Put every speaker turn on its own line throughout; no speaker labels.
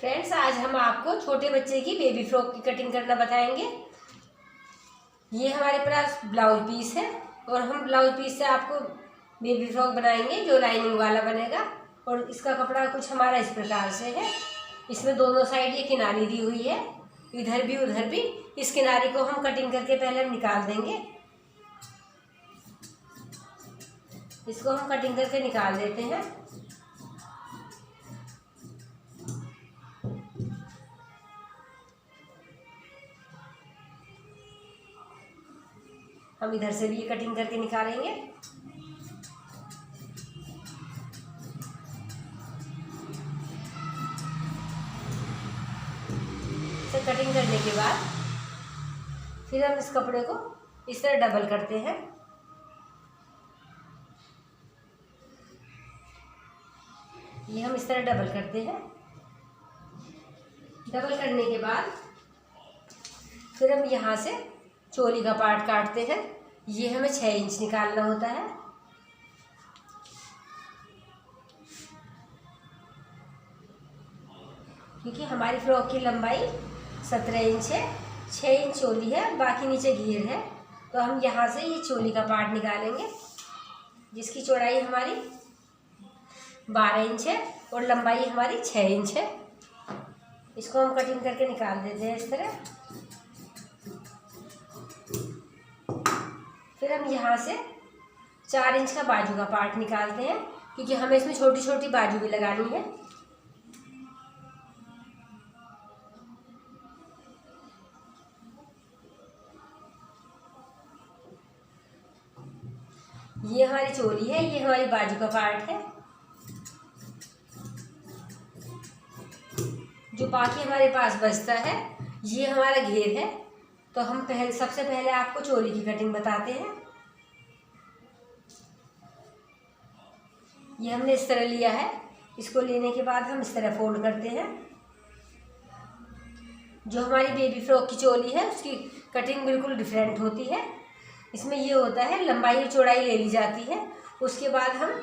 Friends, आज हम आपको छोटे बच्चे की बेबी फ्रॉक की कटिंग करना बताएंगे। ये हमारे पास ब्लाउज पीस है और हम ब्लाउज पीस से आपको बेबी फ्रॉक बनाएंगे जो लाइनिंग वाला बनेगा। और इसका कपड़ा कुछ हमारा इस प्रकार से है। इसमें दोनों साइड ये किनारी दी हुई है, इधर भी उधर भी। इस किनारी को हम कटिंग करके पहले हम निकाल देंगे। इसको हम कटिंग करके निकाल देते हैं। हम इधर से भी ये कटिंग करके निकालेंगे। इसे कटिंग करने के बाद फिर हम इस कपड़े को इस तरह डबल करते हैं। ये हम इस तरह डबल करते हैं। डबल करने के बाद फिर हम यहाँ से चोली का पार्ट काटते हैं। ये हमें 6 इंच निकालना होता है। क्योंकि हमारी फ्रॉक की लंबाई 17 इंच है, 6 इंच चोली है, बाकी नीचे घेर है। तो हम यहाँ से ये चोली का पार्ट निकालेंगे जिसकी चौड़ाई हमारी 12 इंच है और लंबाई हमारी 6 इंच है। इसको हम कटिंग करके निकाल देते हैं इस तरह। फिर हम यहाँ से 4 इंच का बाजू का पार्ट निकालते हैं क्योंकि हमें इसमें छोटी छोटी बाजू भी लगानी है। ये हमारी चोली है, ये हमारी बाजू का पार्ट है। जो बाकी हमारे पास बचता है ये हमारा घेर है। तो हम सबसे पहले आपको चोली की कटिंग बताते हैं। ये हमने इस तरह लिया है। इसको लेने के बाद हम इस तरह फोल्ड करते हैं। जो हमारी बेबी फ्रॉक की चोली है उसकी कटिंग बिल्कुल डिफरेंट होती है। इसमें ये होता है लंबाई और चौड़ाई ले ली जाती है। उसके बाद हम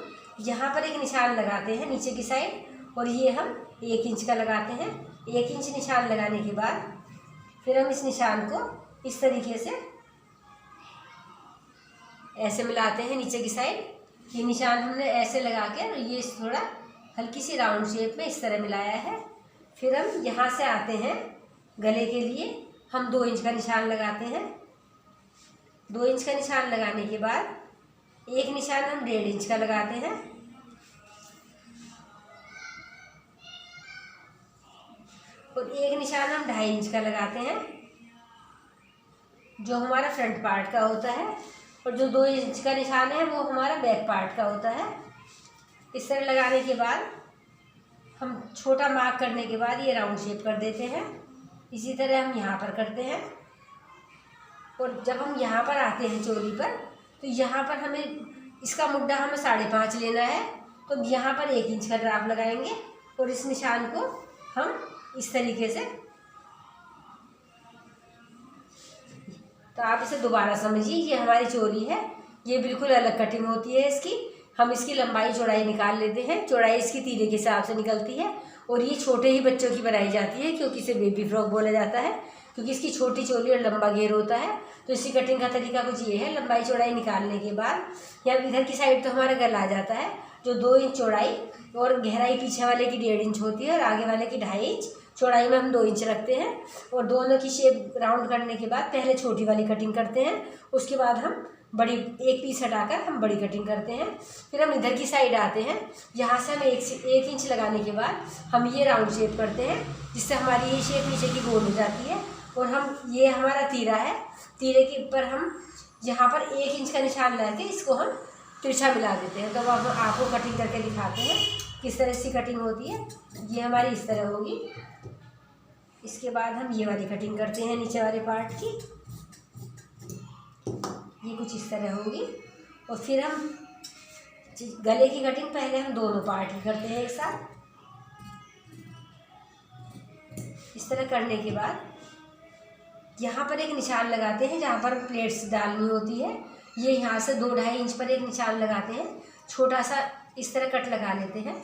यहाँ पर एक निशान लगाते हैं नीचे की साइड और ये हम 1 इंच का लगाते हैं। 1 इंच निशान लगाने के बाद फिर हम इस निशान को इस तरीके से ऐसे मिलाते हैं नीचे की साइड। ये निशान हमने ऐसे लगा के ये थोड़ा हल्की सी राउंड शेप में इस तरह मिलाया है। फिर हम यहाँ से आते हैं गले के लिए। हम 2 इंच का निशान लगाते हैं। 2 इंच का निशान लगाने के बाद एक निशान हम 1.5 इंच का लगाते हैं और एक निशान हम 2.5 इंच का लगाते हैं जो हमारा फ्रंट पार्ट का होता है। और जो 2 इंच का निशान है वो हमारा बैक पार्ट का होता है। इस तरह लगाने के बाद हम छोटा मार्क करने के बाद ये राउंड शेप कर देते हैं। इसी तरह हम यहाँ पर करते हैं। और जब हम यहाँ पर आते हैं चोली पर तो यहाँ पर हमें इसका मुड्ढा हमें 5.5 लेना है। तो यहाँ पर 1 इंच का ड्राप लगाएंगे और इस निशान को हम इस तरीके से, तो आप इसे दोबारा समझिए। ये हमारी चोली है, ये बिल्कुल अलग कटिंग होती है इसकी। हम इसकी लंबाई चौड़ाई निकाल लेते हैं। चौड़ाई इसकी तीरे के हिसाब से निकलती है और ये छोटे ही बच्चों की बनाई जाती है क्योंकि इसे बेबी फ्रॉक बोला जाता है। क्योंकि इसकी छोटी चोली और लंबा घेर होता है। तो इसकी कटिंग का तरीका कुछ ये है। लंबाई चौड़ाई निकालने के बाद यहाँ इधर की साइड तो हमारा गला आ जाता है जो 2 इंच चौड़ाई और गहराई पीछे वाले की 1.5 इंच होती है और आगे वाले की 2.5 इंच। चौड़ाई में हम 2 इंच रखते हैं और दोनों की शेप राउंड करने के बाद पहले छोटी वाली कटिंग करते हैं। उसके बाद हम बड़ी एक पीस हटाकर हम बड़ी कटिंग करते हैं। फिर हम इधर की साइड आते हैं। यहाँ से हम 1 इंच लगाने के बाद हम ये राउंड शेप करते हैं जिससे हमारी ये शेप नीचे की गोल हो जाती है। और हम ये हमारा तीरा है, तीरे के ऊपर हम यहाँ पर 1 इंच का निशान लगा के इसको हम तिरछा मिला देते हैं। तो अब हम आपको कटिंग करके दिखाते हैं किस तरह से कटिंग होती है। ये हमारी इस तरह होगी। इसके बाद हम ये वाली कटिंग करते हैं नीचे वाले पार्ट की। ये कुछ इस तरह होगी। और फिर हम गले की कटिंग पहले हम दोनों पार्ट की करते हैं एक साथ। इस तरह करने के बाद यहाँ पर एक निशान लगाते हैं जहाँ पर प्लेट्स डालनी होती है। ये यहाँ से 2-2.5 इंच पर एक निशान लगाते हैं। छोटा सा इस तरह कट लगा लेते हैं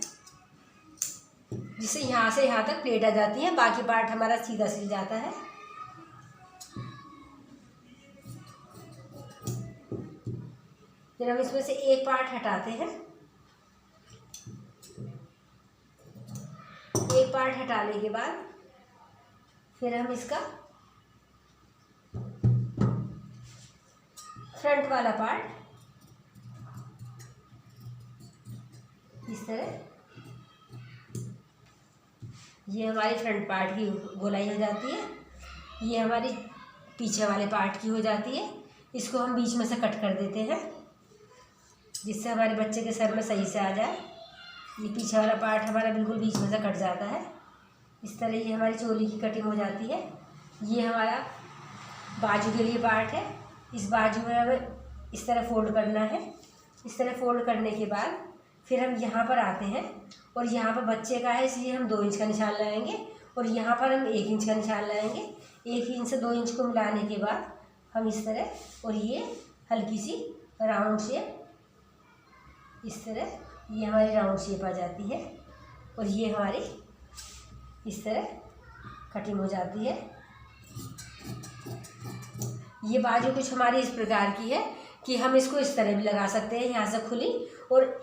जिससे यहाँ से यहाँ तक प्लेट आ जाती है, बाकी पार्ट हमारा सीधा सिल जाता है। फिर हम इसमें से एक पार्ट हटाते हैं। एक पार्ट हटाने के बाद फिर हम इसका फ्रंट वाला पार्ट इस तरह, ये हमारी फ्रंट पार्ट की गोलाई हो जाती है, ये हमारी पीछे वाले पार्ट की हो जाती है। इसको हम बीच में से कट कर देते हैं जिससे हमारे बच्चे के सर में सही से आ जाए। ये पीछे वाला पार्ट हमारा बिल्कुल बीच में से कट जाता है। इस तरह ये हमारी चोली की कटिंग हो जाती है। ये हमारा बाजू के लिए पार्ट है। इस बाजू में हमें इस तरह फोल्ड करना है। इस तरह फोल्ड करने के बाद फिर हम यहाँ पर आते हैं और यहाँ पर बच्चे का है इसलिए हम 2 इंच का निशान लगाएंगे और यहाँ पर हम 1 इंच का निशान लगाएंगे। 1 इंच से 2 इंच को मिलाने के बाद हम इस तरह, और ये हल्की सी राउंड शेप, इस तरह ये हमारी राउंड शेप आ जाती है और ये हमारी इस तरह कटिंग हो जाती है। ये बाजू कुछ हमारी इस प्रकार की है कि हम इसको इस तरह भी लगा सकते हैं, यहाँ से खुली, और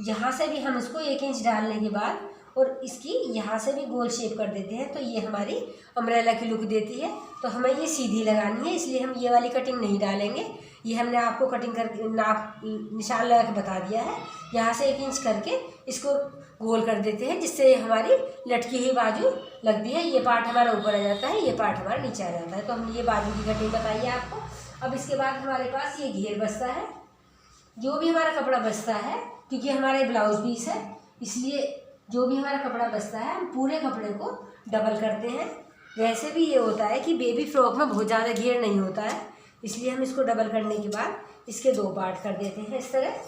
यहाँ से भी हम इसको 1 इंच डालने के बाद और इसकी यहाँ से भी गोल शेप कर देते हैं, तो ये हमारी अम्ब्रेला की लुक देती है। तो हमें ये सीधी लगानी है, इसलिए हम ये वाली कटिंग नहीं डालेंगे। ये हमने आपको कटिंग कर नाप निशान लगा के बता दिया है। यहाँ से 1 इंच करके इसको गोल कर देते हैं जिससे हमारी लटकी हुई बाजू लगती है। ये पार्ट हमारा ऊपर आ जाता है, ये पार्ट हमारा नीचे आ जाता है। तो हमने ये बाजू की कटिंग बताई है आपको। अब इसके बाद हमारे पास ये घेर बचता है। जो भी हमारा कपड़ा बचता है, क्योंकि हमारा ब्लाउज पीस है इसलिए जो भी हमारा कपड़ा बचता है हम पूरे कपड़े को डबल करते हैं। वैसे भी ये होता है कि बेबी फ्रॉक में बहुत ज़्यादा घेर नहीं होता है, इसलिए हम इसको डबल करने के बाद इसके 2 पार्ट कर देते हैं इस तरह।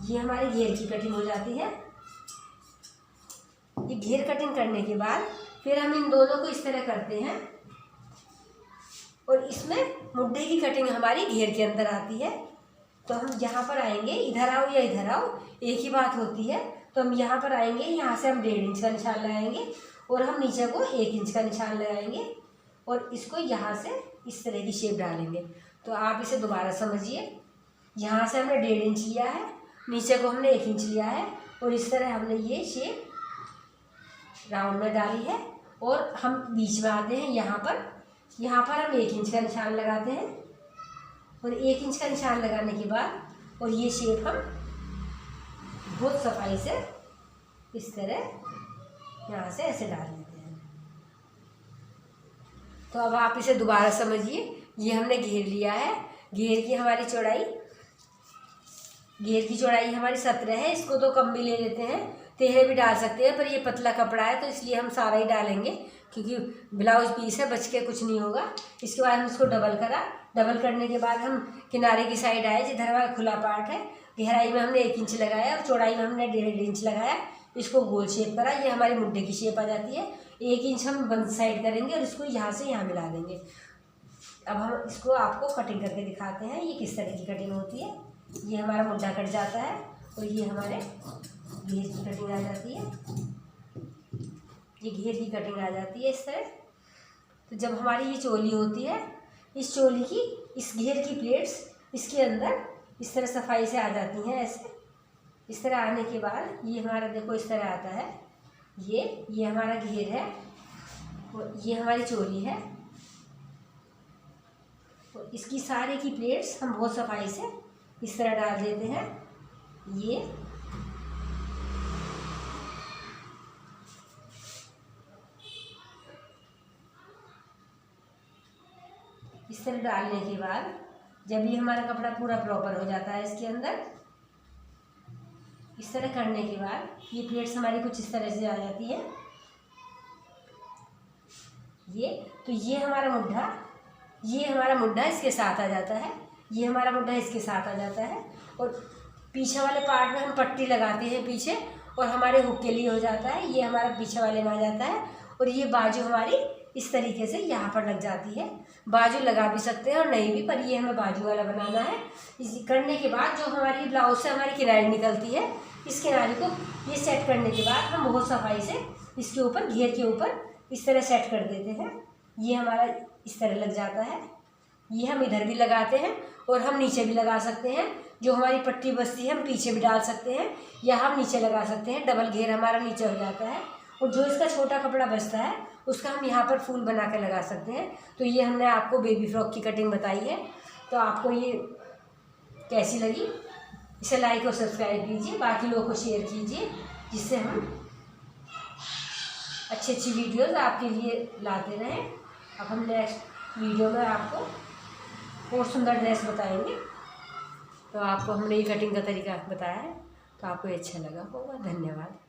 ये हमारी घेर की कटिंग हो जाती है। ये घेर कटिंग करने के बाद फिर हम इन दोनों को इस तरह करते हैं और इसमें मुड्ढे की कटिंग हमारी घेर के अंदर आती है। तो हम यहाँ पर आएंगे, इधर आओ या इधर आओ एक ही बात होती है। तो हम यहाँ पर आएंगे, यहाँ से हम 1.5 इंच का निशान लगाएंगे और हम नीचे को 1 इंच का निशान लगाएंगे और इसको यहाँ से इस तरह की शेप डालेंगे। तो आप इसे दोबारा समझिए। यहाँ से हमने 1.5 इंच लिया है, नीचे को हमने 1 इंच लिया है और इस तरह हमने ये शेप राउंड में डाली है और हम बीच में आते हैं। यहाँ पर हम 1 इंच का निशान लगाते हैं और 1 इंच का निशान लगाने के बाद और ये शेप हम बहुत सफाई से इस तरह यहाँ से ऐसे डाल देते हैं। तो अब आप इसे दोबारा समझिए। ये हमने घेर लिया है, घेर की हमारी चौड़ाई, घेर की चौड़ाई हमारी 17 है। इसको तो कम भी ले लेते हैं, 13 भी डाल सकते हैं, पर ये पतला कपड़ा है तो इसलिए हम सारा ही डालेंगे क्योंकि ब्लाउज पीस है, बच के कुछ नहीं होगा। इसके बाद हम इसको डबल करा। डबल करने के बाद हम किनारे की साइड आए, जिधर हमारा खुला पार्ट है, गहराई में हमने 1 इंच लगाया और चौड़ाई में हमने 1.5 इंच लगाया। इसको गोल शेप करा, ये हमारी मुड्ढे की शेप आ जाती है। 1 इंच हम बंद साइड करेंगे और इसको यहाँ से यहाँ मिला देंगे। अब हम इसको आपको कटिंग करके दिखाते हैं ये किस तरह की कटिंग होती है। ये हमारा मुड्ढा कट जाता है और ये हमारे घेर की कटिंग आ जाती है। ये घेर की कटिंग आ जाती है इस तरह। तो जब हमारी ये चोली होती है, इस चोली की इस घेर की प्लेट्स इसके अंदर इस तरह सफाई से आ जाती हैं ऐसे। इस तरह आने के बाद ये हमारा देखो इस तरह आता है। ये हमारा घेर है और ये हमारी चोली है। तो इसकी सारे की प्लेट्स हम बहुत सफाई से इस तरह डाल देते हैं। ये इस तरह डालने के बाद जब ये हमारा कपड़ा पूरा प्रॉपर हो जाता है इसके अंदर, इस तरह करने के बाद ये प्लेट्स हमारी कुछ इस तरह से आ जाती है। ये हमारा मुड्ढा इसके साथ आ जाता है। ये हमारा मुड्ढा इसके साथ आ जाता है और पीछे वाले पार्ट में हम पट्टी लगाते हैं पीछे और हमारे हुक के लिए हो जाता है। ये हमारा पीछे वाले में आ जाता है और ये बाजू हमारी इस तरीके से यहाँ पर लग जाती है। बाजू लगा भी सकते हैं और नहीं भी, पर ये हमें बाजू वाला बनाना है। इस करने के बाद जो हमारी ब्लाउज से हमारी किनारी निकलती है, इस किनारे को ये सेट करने के बाद हम बहुत सफाई से इसके ऊपर घेर के ऊपर इस तरह सेट कर देते हैं। ये हमारा इस तरह लग जाता है। ये हम इधर भी लगाते हैं और हम नीचे भी लगा सकते हैं। जो हमारी पट्टी बचती है हम पीछे भी डाल सकते हैं या हम नीचे लगा सकते हैं। डबल घेर हमारा नीचे हो जाता है। और जो इसका छोटा कपड़ा बचता है उसका हम यहाँ पर फूल बना कर लगा सकते हैं। तो ये हमने आपको बेबी फ्रॉक की कटिंग बताई है। तो आपको ये कैसी लगी, इसे लाइक और सब्सक्राइब कीजिए, बाकी लोगों को शेयर कीजिए, जिससे हम अच्छी अच्छी वीडियोस आपके लिए लाते रहें। अब हम नेक्स्ट वीडियो में आपको और सुंदर ड्रेस बताएंगे। तो आपको हमने ये कटिंग का तरीका बताया है, तो आपको ये अच्छा लगा होगा। धन्यवाद।